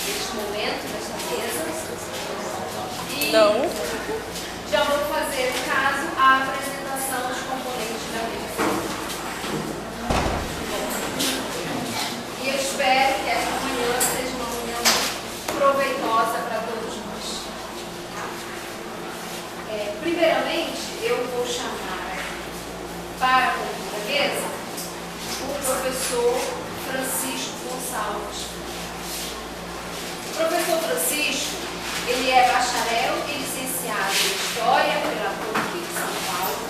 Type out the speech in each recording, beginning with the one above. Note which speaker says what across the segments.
Speaker 1: neste momento, nesta mesa. E
Speaker 2: Não.
Speaker 1: já vou fazer, no caso, a apresentação dos componentes da mesa. E eu espero que esta manhã seja uma manhã proveitosa para todos nós. Primeiramente, eu vou chamar para a mesa o professor Francisco Gonçalves. O professor Francisco, ele é bacharel e licenciado em História pela PUC de São Paulo.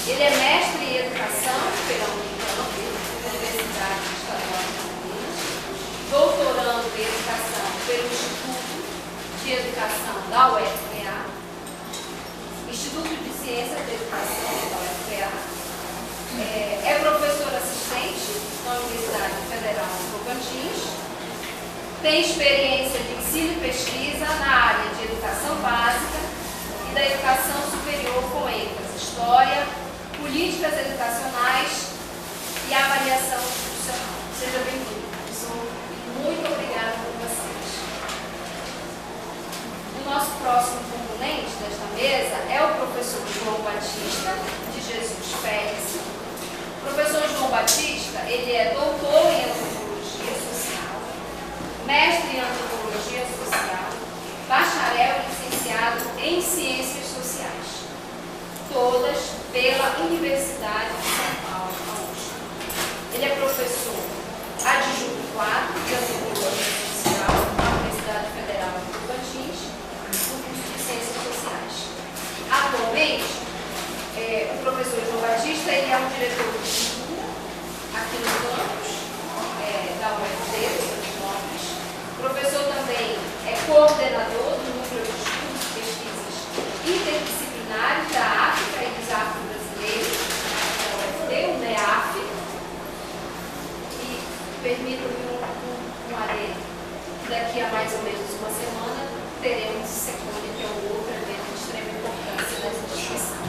Speaker 1: Ele é mestre em Educação pela Universidade Estadual de Campinas, doutorando em Educação pelo Instituto de Educação da UFPA, Instituto de Ciências da Educação da UFPA, é professor assistente na Universidade Federal de Tocantins, tem experiência de ensino e pesquisa na área de educação básica e da educação superior com ênfase História, políticas educacionais e avaliação institucional. Seja bem-vindo, professor, e muito obrigada por vocês. O nosso próximo componente desta mesa é o professor João Batista de Jesus Félix. O professor João Batista, ele é doutor em Antropologia Social, mestre em Antropologia Social, bacharel e licenciado em Ciências Sociais, todas pela Universidade de São Paulo, USP. Ele é professor adjunto 4 de Antropologia Social na Universidade Federal de Tocantins, no curso de Ciências Sociais. Atualmente, o professor João Batista, ele é o diretor de cultura aqui no campus da UFD. O professor também é coordenador do Núcleo de Estudos e Pesquisas Interdisciplinares da África e dos Afro-Brasileiros, da UFD, o NEAF. E permita-me um adendo. Daqui a mais ou menos uma semana teremos o segundo, que é o outro evento de extrema importância dessa instituição.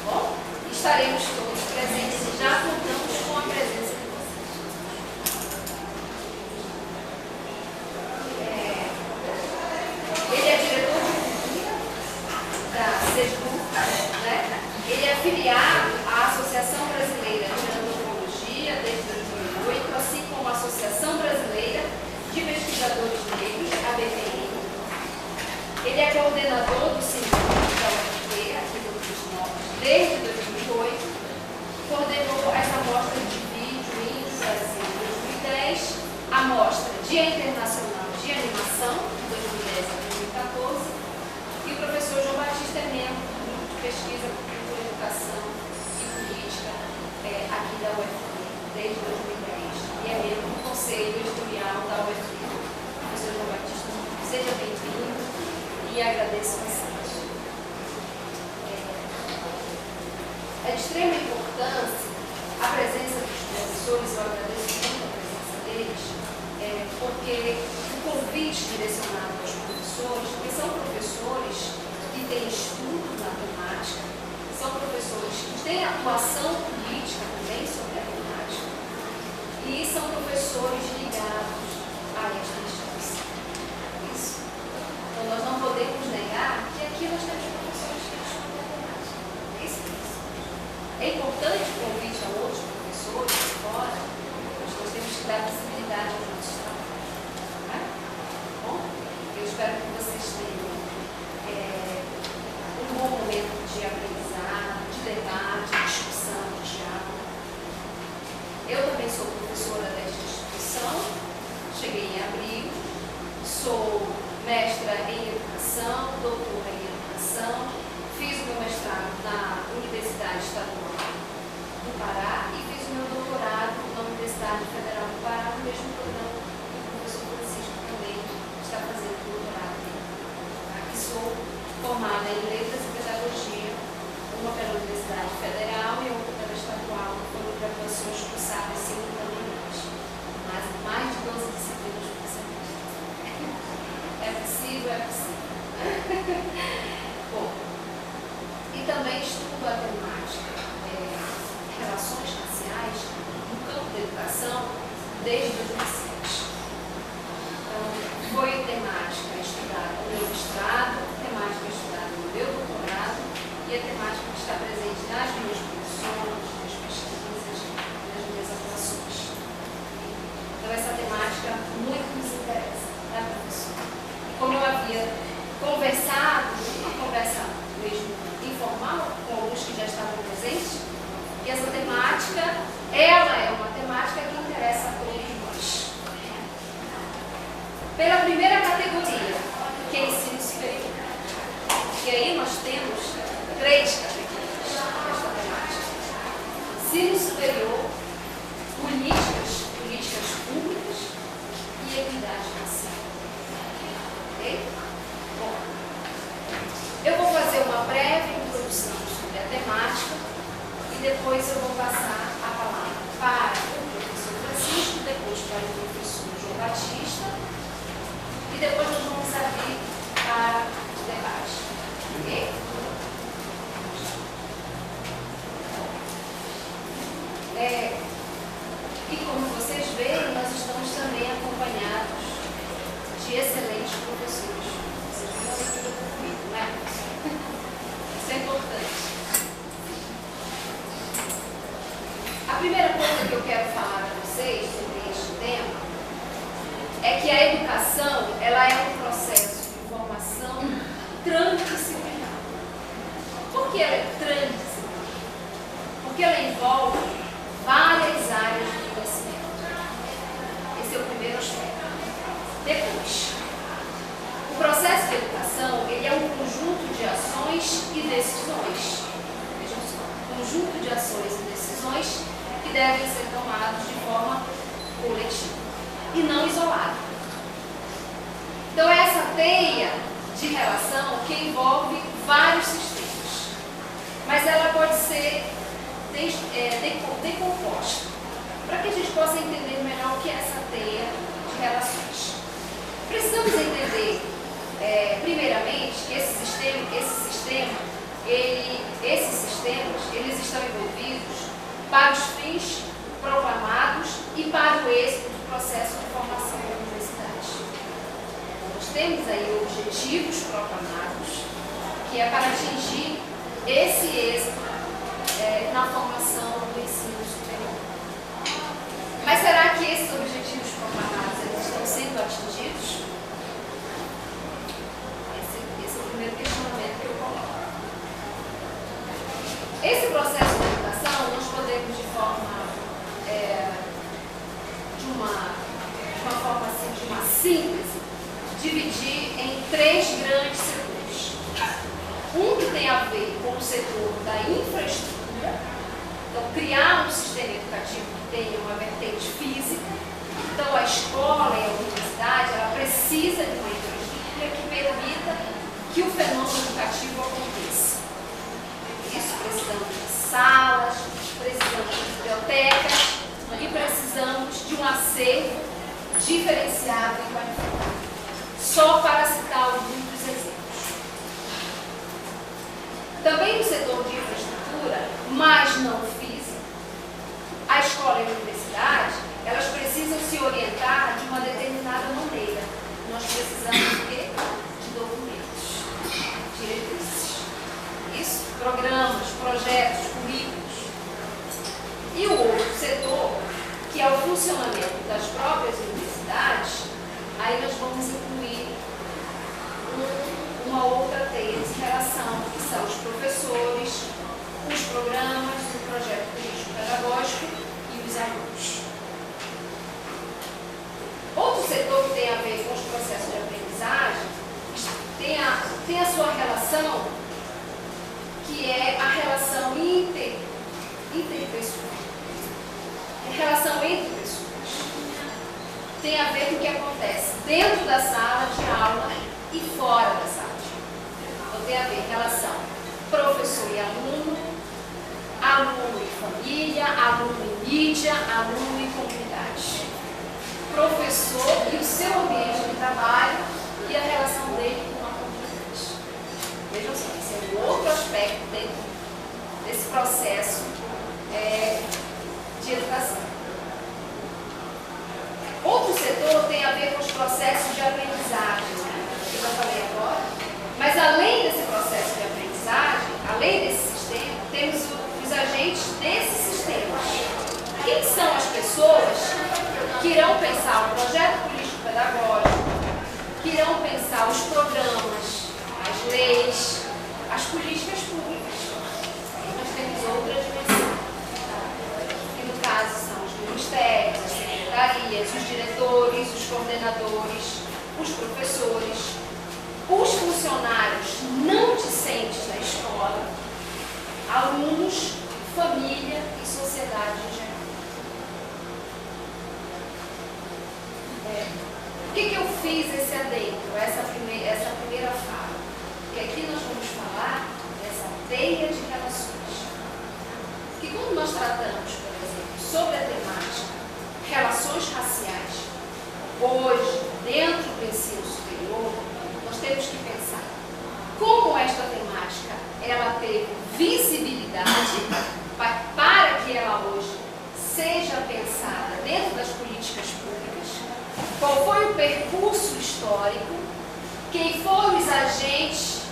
Speaker 1: Bom, estaremos todos presentes e já contamos com a presença de vocês. Ele é diretor de cultura da SESCU, né? Ele é afiliado à Associação Brasileira de Antropologia desde 2008, assim como a Associação Brasileira de Pesquisadores Negros, a BPN. Ele é coordenador do Sindicato da UFP, aqui do Rio de Norte, desde 2008, coordenou as amostras de vídeo Índio Brasil em 2010, a mostra Dia Internacional de Animação, de 2010 a 2014, e o professor João Batista é membro do grupo de pesquisa cultura, educação e política aqui da UFP, desde 2010, e é membro do Conselho Editorial da UFP. Professor João Batista, seja bem-vindo e agradeço bastante. É de extrema importância a presença dos professores, eu agradeço muito a presença deles, porque o convite direcionado aos professores, que são professores que têm estudo na temática, são professores que têm atuação política também sobre a temática, e são professores ligados a esta instituição. Isso. Então, nós não podemos negar que aqui nós temos professores que estudam a temática. Isso mesmo. É importante o convite a outros professores de fora, mas nós temos que dar visibilidade aos nossos trabalhos. Tá? Bom, eu espero que vocês tenham um bom momento de aprendizado, de debate, de discussão, de diálogo. Eu também sou professora desta instituição, cheguei em abril, sou mestra em educação, doutora em educação, fiz o meu mestrado na Universidade Estadual do Pará e fiz o meu doutorado na Universidade Federal do Pará, no mesmo programa que o professor Francisco também está fazendo o doutorado dele. Aqui sou formada em Letras e Pedagogia, uma pela Universidade Federal e outra pela Estadual, foram graduações cursadas simultaneamente. Mais de 12 disciplinas por semestre. É possível, é possível. Bom, e também estudo a temática relações raciais no campo da educação desde 2007. Então, havia conversado, uma conversa mesmo informal, com alguns que já estavam presentes, e essa temática, ela é uma temática que interessa a todos nós. Pela primeira categoria, que é ensino superior. E aí nós temos 3 categorias desta temática. Ensino superior, políticas públicas e equidade racial. Ok? Bom, eu vou fazer uma breve introdução sobre a temática e depois eu vou passar a palavra para o professor Francisco, depois para o professor João Batista e depois nós vamos abrir para o debate. Ok? E como vocês veem, nós estamos também acompanhados de excelentes professores. Vocês viram a leitura comigo, não é? Isso é importante. A primeira coisa que eu quero falar para vocês sobre este tema é que a educação, ela é um processo de formação transdisciplinar. Por que ela é transdisciplinar? Porque ela envolve várias áreas de conhecimento. Esse é o primeiro aspecto. Depois, o processo de educação, ele é um conjunto de ações e decisões. Vejam só, um conjunto de ações e decisões que devem ser tomados de forma coletiva e não isolada. Então, é essa teia de relação que envolve vários sistemas, mas ela pode ser decomposta, para que a gente possa entender melhor o que é essa teia de relações. Precisamos entender, primeiramente, que esses sistemas, eles estão envolvidos para os fins proclamados e para o êxito do processo de formação da universidade. Nós temos aí objetivos proclamados, que é para atingir esse êxito na formação do ensino superior. Mas será que esses objetivos proclamados eles estão sendo atingidos? Esse é o primeiro questionamento que eu coloco. Esse processo de educação nós podemos de uma síntese, dividir em 3 grandes setores. Um que tem a ver com o setor da infraestrutura, então criar um sistema educativo que tenha uma vertente física. Então a escola e a universidade, ela precisa de uma infraestrutura que permita que o fenômeno educativo aconteça. Isso, precisamos de salas, precisamos de bibliotecas e precisamos de um acervo diferenciado e qualificado. Só para citar alguns dos exemplos. Também no setor de infraestrutura, mas não física, a escola e a universidade, elas precisam se orientar de uma determinada maneira. Nós precisamos de documentos, diretrizes. Isso, programas, projetos, currículos. E o outro setor, que é o funcionamento das próprias universidades, aí nós vamos incluir uma outra teia de relação, que são os professores, os programas, o projeto turístico-pedagógico e os alunos. Outro setor que tem a ver com os processos de aprendizagem tem a sua relação, que é a relação interpessoal. A relação entre pessoas. Tem a ver com o que acontece dentro da sala de aula e fora da sala de aula. Então tem a ver com a relação professor e aluno, aluno e família, aluno e mídia, aluno e comunidade. Professor e o seu ambiente de trabalho e a relação dele com a comunidade. Vejam só, esse é um outro aspecto dentro desse processo de educação. Outro setor tem a ver com os processos de aprendizagem, que eu já falei agora, mas além desse processo de aprendizagem, além desse sistema, temos os agentes desses sistemas. Quem são as pessoas que irão pensar o projeto político-pedagógico, que irão pensar os programas, as leis, as políticas públicas. E nós temos outra dimensão, que no caso são os ministérios, as secretarias, os diretores, os coordenadores, os professores, os funcionários não discentes da escola, alunos, família e sociedade em geral. Por que eu fiz esse adentro, essa primeira fala? Porque aqui nós vamos falar dessa teia de relações. Que quando nós tratamos, por exemplo, sobre a temática relações raciais, hoje, dentro do ensino superior, nós temos que pensar como esta temática ela teve visibilidade para que ela hoje seja pensada dentro das políticas públicas, qual foi o percurso histórico, quem foram os agentes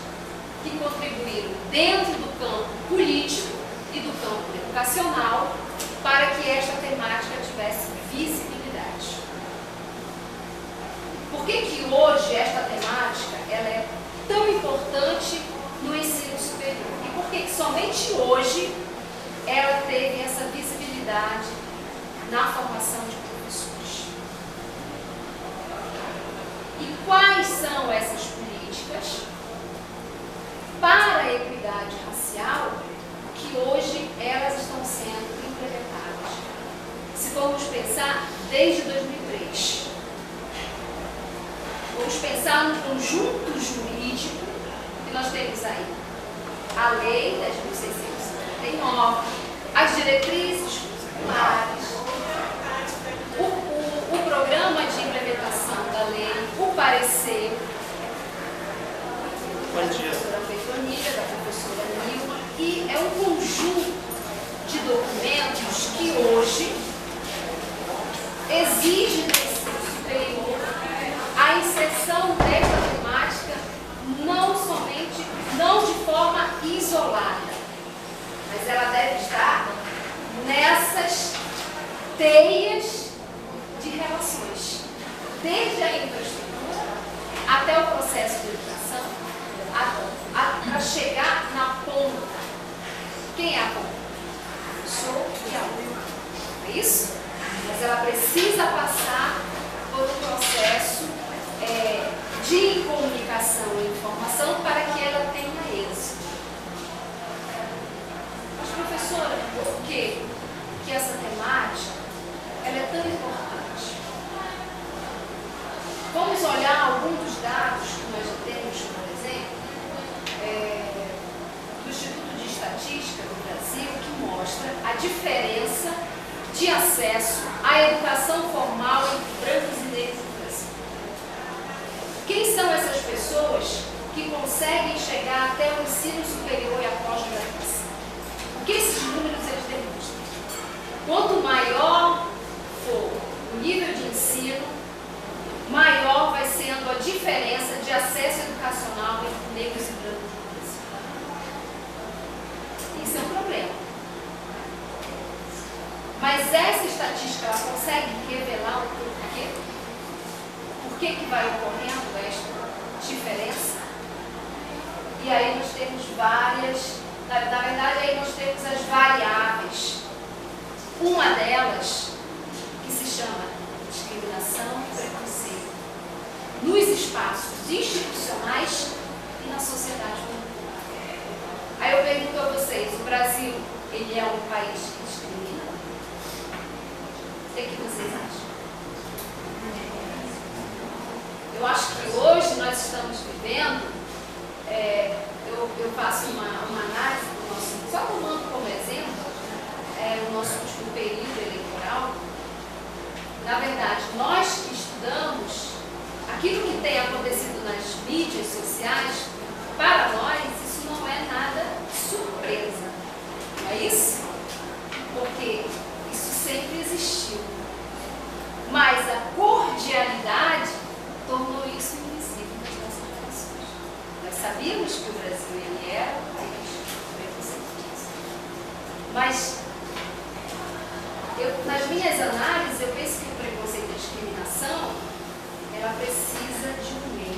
Speaker 1: que contribuíram dentro do campo político e do campo educacional para que esta temática tivesse visibilidade. Por que hoje esta temática ela é tão importante no ensino superior? E por que somente hoje ela teve essa visibilidade na formação de professores? E quais são essas políticas para a equidade racial que hoje elas estão sendo implementadas? Se formos pensar desde 2003, vamos pensar no conjunto jurídico que nós temos aí. A Lei 10.659, as diretrizes curriculares, o programa de implementação da lei, o parecer da professora Petronília, da professora Nilma, e é um conjunto de documentos que hoje exige do ensino superior a inserção desta temática não de forma isolada, mas ela deve estar nessas teias de relações, desde a infraestrutura até o processo de educação, a chegar na ponta. Quem é a ponta? Professor e aluno. É isso? Mas ela precisa passar por um processo de comunicação e informação para que ela tenha êxito. Mas, professora, por que essa temática ela é tão importante? Vamos olhar alguns dos dados que nós já temos, por exemplo, do Instituto de Estatística do Brasil, que mostra a diferença de acesso à educação formal entre brancos e negros no Brasil. Quem são essas pessoas que conseguem chegar até o ensino superior e a pós-graduação? O que esses números eles demonstram? Quanto maior for o nível de ensino, maior vai sendo a diferença de acesso educacional entre negros e brancos no Brasil. Isso é um problema. Mas essa estatística ela consegue revelar o porquê? Por que vai ocorrendo esta diferença? E aí nós temos várias, na verdade aí nós temos as variáveis. Uma delas, que se chama discriminação e preconceito, nos espaços institucionais e na sociedade como um todo. Aí eu pergunto a vocês, o Brasil, ele é um país que discrimina? O que vocês acham? Eu acho que hoje nós estamos vivendo, eu faço uma análise do nosso, só tomando como exemplo, o nosso último período eleitoral. Na verdade, nós que estudamos aquilo que tem acontecido nas mídias sociais, para nós isso não é nada surpresa, não é isso? Porque isso sempre existiu. Mas a cordialidade tornou isso invisível nas nossas relações. Nós sabíamos que o Brasil ele era um país preconceituoso. Mas nas minhas análises eu penso que o preconceito e a discriminação ela precisa de um meio.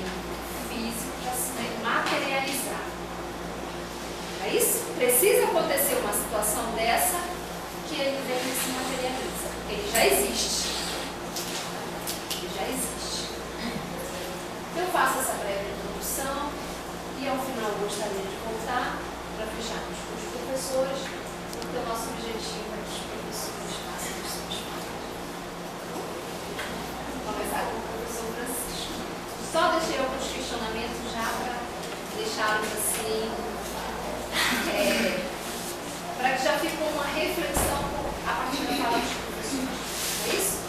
Speaker 1: E ao final gostaria de voltar para fecharmos com os professores, porque o nosso objetivo é que os professores façam as suas falas. Vou começar com o professor Francisco. Só deixei alguns questionamentos já para deixá-los assim, para que já fique uma reflexão a partir da fala dos professores. É isso?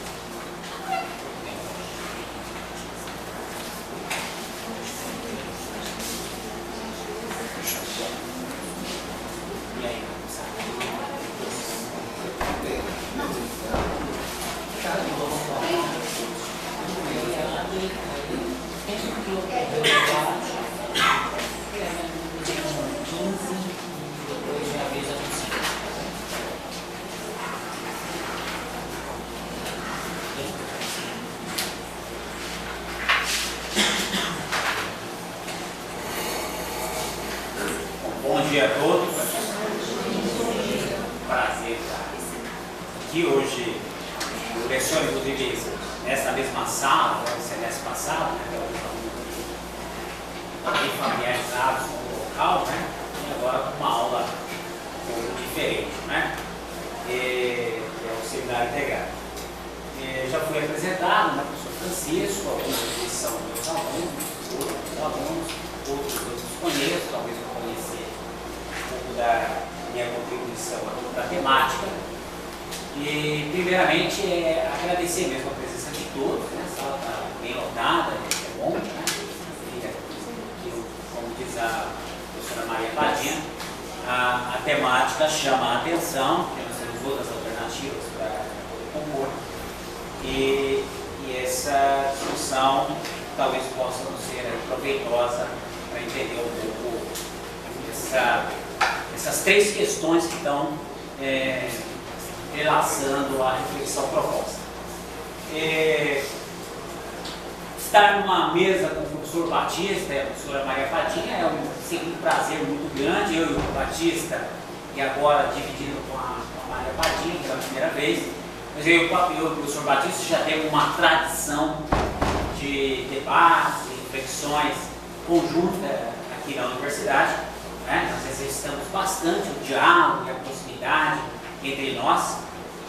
Speaker 2: Bom dia a todos. Prazer estar aqui hoje. Eu leciono, inclusive, nessa mesma sala, no semestre passado, né, bem familiarizados com o local, né, e agora com uma aula um pouco diferente, né, é o seminário integrado. Já fui apresentado, né, professor Francisco, alguns deles são meus alunos, outros eu desconheço, talvez eu conhecer da minha contribuição aqui para a temática. E, primeiramente, agradecer mesmo a presença de todos, né? A sala está bem lotada, isso é bom, né? Como diz a professora Maria Padinha, a temática chama a atenção, temos outras alternativas para poder compor, e essa discussão talvez possa nos ser proveitosa para entender um pouco essas três questões que estão relacionando a reflexão proposta. Estar numa mesa com o professor Batista e a professora Maria Padinha é um prazer muito grande. Eu e o Batista, e agora dividindo com a Maria Padinha pela primeira vez, mas eu e o professor Batista já temos uma tradição de debates e reflexões conjuntas aqui na universidade. Nós exercitamos bastante o diálogo e a proximidade entre nós,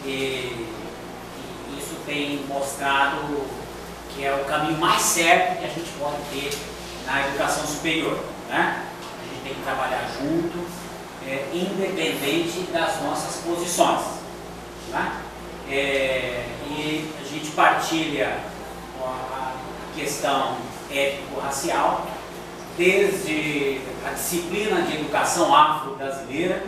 Speaker 2: e isso tem mostrado que é o caminho mais certo que a gente pode ter na educação superior, né? A gente tem que trabalhar junto, independente das nossas posições, né? E a gente partilha a questão ético-racial, desde a disciplina de educação afro-brasileira,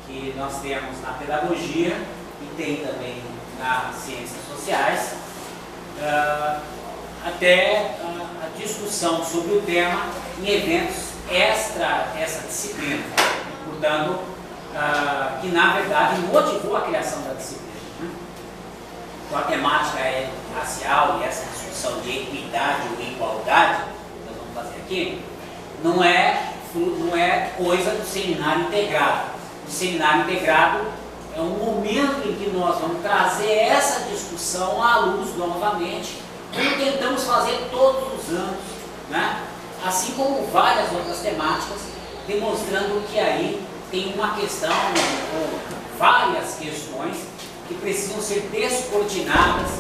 Speaker 2: que nós temos na pedagogia e tem também nas ciências sociais, até a discussão sobre o tema em eventos extra essa disciplina. Portanto, que na verdade motivou a criação da disciplina. Então a temática racial e essa discussão de equidade ou igualdade que nós vamos fazer aqui, não é coisa do seminário integrado. O seminário integrado é um momento em que nós vamos trazer essa discussão à luz novamente, como tentamos fazer todos os anos, né? Assim como várias outras temáticas, demonstrando que aí tem uma questão, ou várias questões, que precisam ser descortinadas,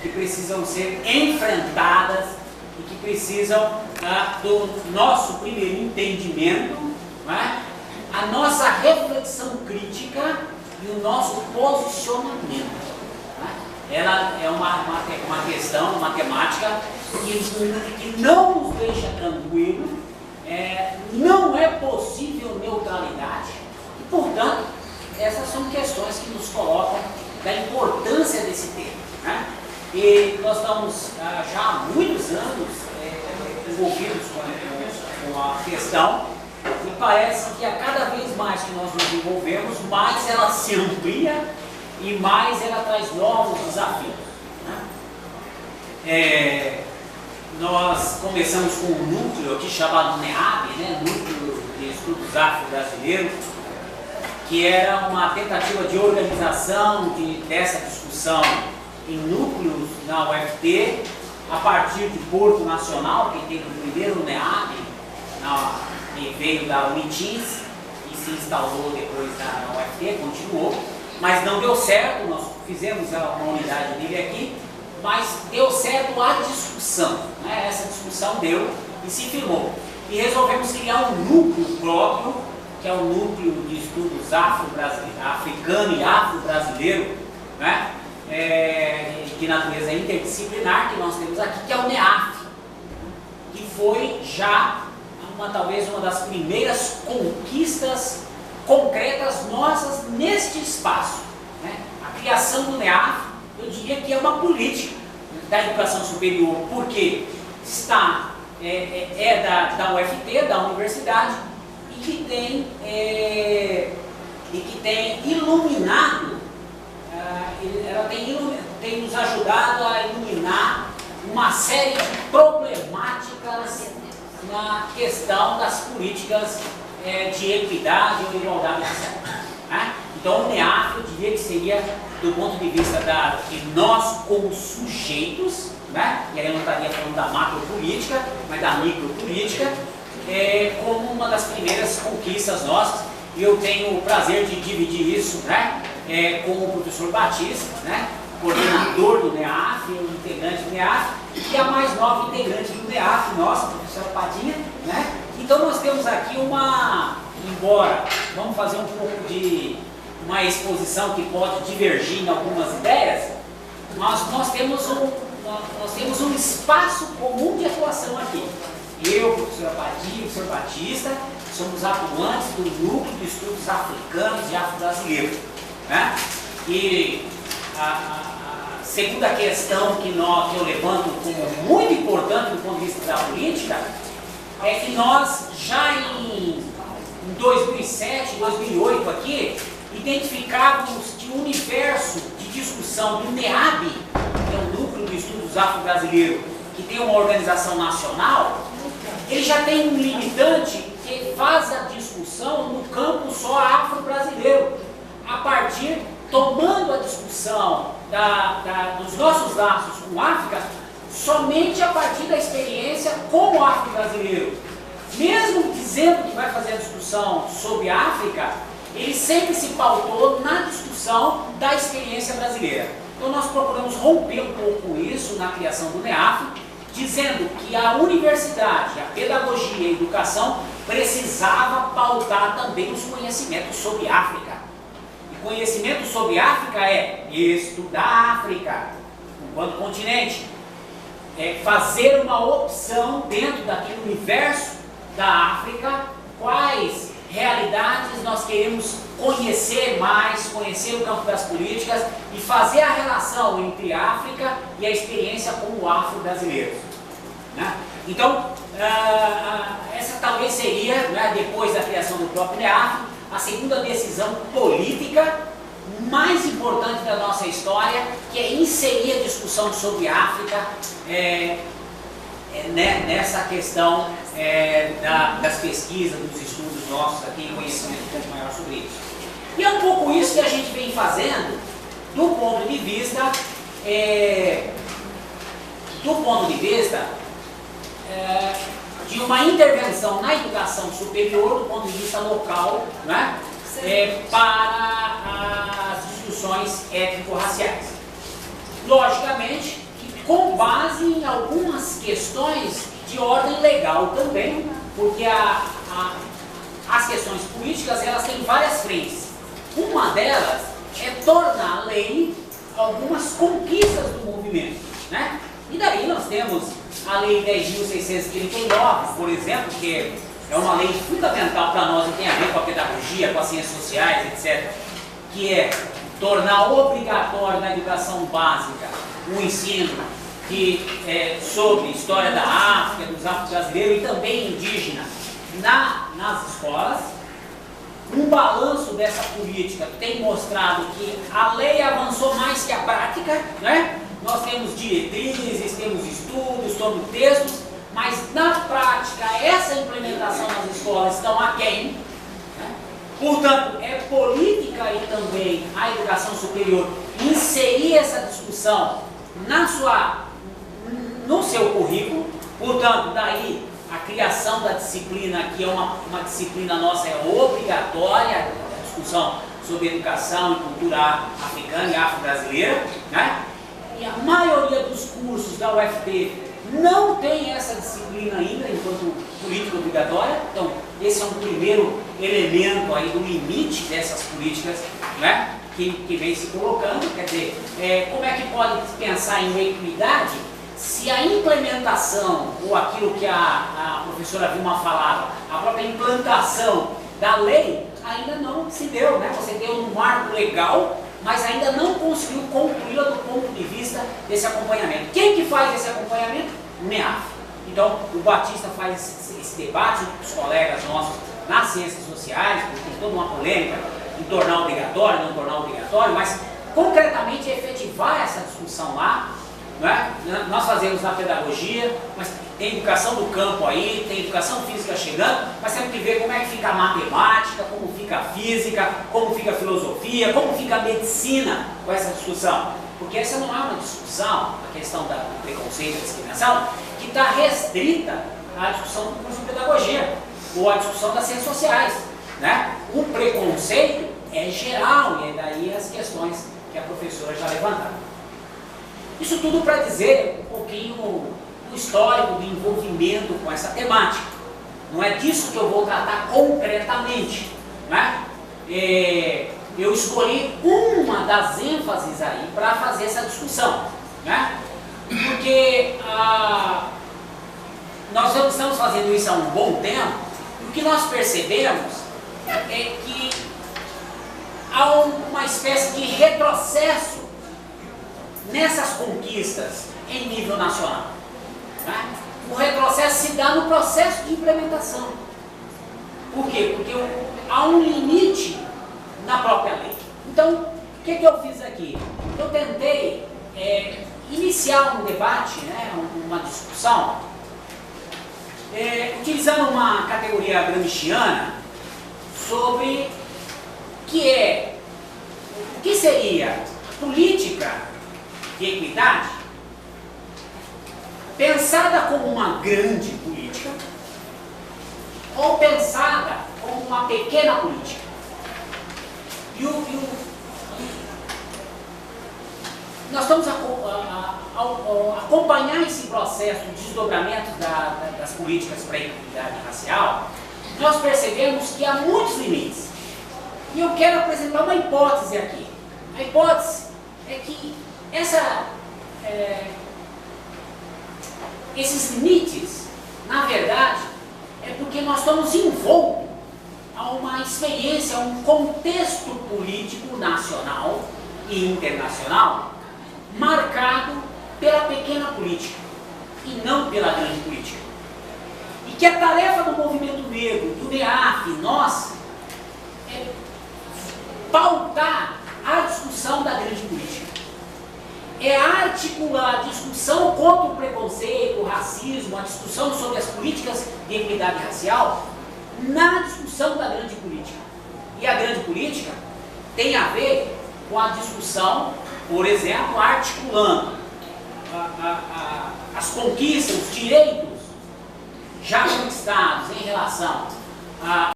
Speaker 2: que precisam ser enfrentadas, e que precisam do nosso primeiro entendimento, né? A nossa reflexão crítica e o nosso posicionamento. Né? Ela é uma questão, uma temática que não nos deixa tranquilo, não é possível neutralidade, e, portanto, essas são questões que nos colocam da importância desse tema. Né? E nós estamos já há muitos anos envolvidos com a questão, e parece que a cada vez mais que nós nos envolvemos, mais ela se amplia e mais ela traz novos desafios. Né? Nós começamos com um núcleo aqui chamado NEAB, né? Núcleo de Estudos Afro-Brasileiros, que era uma tentativa de organização dessa discussão em núcleos na UFT, a partir de Porto Nacional, que teve o primeiro NEAB Ele veio da Unitins e se instalou depois na UFT, continuou, mas não deu certo. Nós fizemos uma unidade dele aqui, mas deu certo a discussão, né? Essa discussão deu e se firmou. E resolvemos criar um núcleo próprio, que é o núcleo de estudos africano e afro-brasileiro, né? De natureza interdisciplinar, que nós temos aqui, que é o NEAF, que foi já talvez uma das primeiras conquistas concretas nossas neste espaço, né? A criação do NEAF, eu diria que é uma política da educação superior, porque está da UFT, da universidade, e que tem iluminado, ela tem nos ajudado a iluminar uma série de problemáticas na questão das políticas de equidade ou igualdade, etc. Né? Então o NEAF, eu diria que seria, do ponto de vista de nós como sujeitos, né? E aí eu não estaria falando da macropolítica, mas da micropolítica, como uma das primeiras conquistas nossas. E eu tenho o prazer de dividir isso, né? Com o professor Batista, né? Coordenador do NEAF, integrante do NEAF, e a mais nova integrante do NEAF, nossa, a professora Padinha, né? Então nós temos aqui embora vamos fazer um pouco de uma exposição que pode divergir em algumas ideias, nós temos um espaço comum de atuação aqui. Eu, professora Padinha, o professor Batista, somos atuantes do Núcleo de Estudos Africanos e Afro-Brasileiros, né? E a segunda questão que eu levanto como muito importante do ponto de vista da política é que nós já em 2007, 2008 aqui, identificávamos que o universo de discussão do NEAB, que é o Núcleo de Estudos Afro-Brasileiros, que tem uma organização nacional, ele já tem um limitante que faz a discussão no campo só afro-brasileiro, tomando a discussão dos nossos laços com a África somente a partir da experiência como afro-brasileiro. Mesmo dizendo que vai fazer a discussão sobre a África, ele sempre se pautou na discussão da experiência brasileira. Então nós procuramos romper um pouco isso na criação do NEAF, dizendo que a universidade, a pedagogia e a educação precisava pautar também os conhecimentos sobre a África. E conhecimento sobre a África é estudar a África enquanto continente, fazer uma opção dentro daquele universo da África, quais realidades nós queremos conhecer mais, conhecer o campo das políticas e fazer a relação entre a África e a experiência como afro-brasileiros, né? Então, essa talvez seria, né, depois da criação do próprio NEAF, a segunda decisão política mais importante da nossa história, que é inserir a discussão sobre a África nessa questão das pesquisas, dos estudos nossos aqui, conhecimento um pouco maior sobre isso. E é um pouco isso que a gente vem fazendo do ponto de vista de uma intervenção na educação superior do ponto de vista local, né? Para as discussões étnico-raciais. Logicamente, com base em algumas questões de ordem legal também, porque as questões políticas elas têm várias frentes. Uma delas é tornar lei algumas conquistas do movimento, né? E daí nós temos a Lei 10.639, por exemplo, que é uma lei fundamental para nós e tem a ver com a pedagogia, com as ciências sociais, etc., que é tornar obrigatório na educação básica o ensino sobre história da África, dos afro-brasileiros e também indígena nas escolas. Um balanço dessa política tem mostrado que a lei avançou mais que a prática, né? Nós temos diretrizes, temos estudos, temos textos, mas na prática essa implementação nas escolas estão aquém, né? Portanto, é política e também a educação superior inserir essa discussão no seu currículo. Portanto, daí a criação da disciplina, que é uma disciplina nossa, é obrigatória, a discussão sobre educação e cultura africana e afro-brasileira, né? E a maioria dos cursos da UFT não tem essa disciplina ainda, enquanto política obrigatória. Então, esse é um primeiro elemento aí do limite dessas políticas, né, que vem se colocando. Quer dizer, como é que pode pensar em equidade se a implementação, ou aquilo que a professora Vilma falava, a própria implantação da lei ainda não se deu, né? Você deu um marco legal, mas ainda não conseguiu concluí-la do ponto de vista desse acompanhamento. Quem que faz esse acompanhamento? O MEAF. Então, o Batista faz esse debate, os colegas nossos nas ciências sociais, porque tem toda uma polêmica em tornar obrigatório, não tornar obrigatório, mas concretamente efetivar essa discussão lá, né? Nós fazemos na pedagogia, mas tem educação do campo aí, tem educação física chegando, mas temos que ver como é que fica a matemática, como fica a física, como fica a filosofia, como fica a medicina com essa discussão. Porque essa não é uma discussão, a questão do preconceito e da discriminação, que está restrita à discussão do curso de pedagogia, ou à discussão das ciências sociais, né? O preconceito é geral, e é daí as questões que a professora já levantaram. Isso tudo para dizer um pouquinho do histórico, do envolvimento com essa temática. Não é disso que eu vou tratar concretamente, né? Eu escolhi uma das ênfases aí para fazer essa discussão, né? Porque nós estamos fazendo isso há um bom tempo, e o que nós percebemos é que há uma espécie de retrocesso nessas conquistas em nível nacional, né? O retrocesso se dá no processo de implementação. Por quê? Porque há um limite na própria lei. Então, o que eu fiz aqui? Eu tentei iniciar um debate, né, uma discussão, utilizando uma categoria gramsciana sobre o que seria política de equidade pensada como uma grande política ou pensada como uma pequena política. Nós estamos a acompanhar esse processo de desdobramento das políticas para a equidade racial. Nós percebemos que há muitos limites. E eu quero apresentar uma hipótese aqui. A hipótese é que esses limites, na verdade, é porque nós estamos envoltos a uma experiência, a um contexto político nacional e internacional marcado pela pequena política e não pela grande política. E que a tarefa do movimento negro, do MEAF, nós, é pautar a discussão da grande política. É articular a discussão contra o preconceito, o racismo, a discussão sobre as políticas de equidade racial na discussão da grande política. E a grande política tem a ver com a discussão, por exemplo, articulando as conquistas, os direitos já conquistados em relação a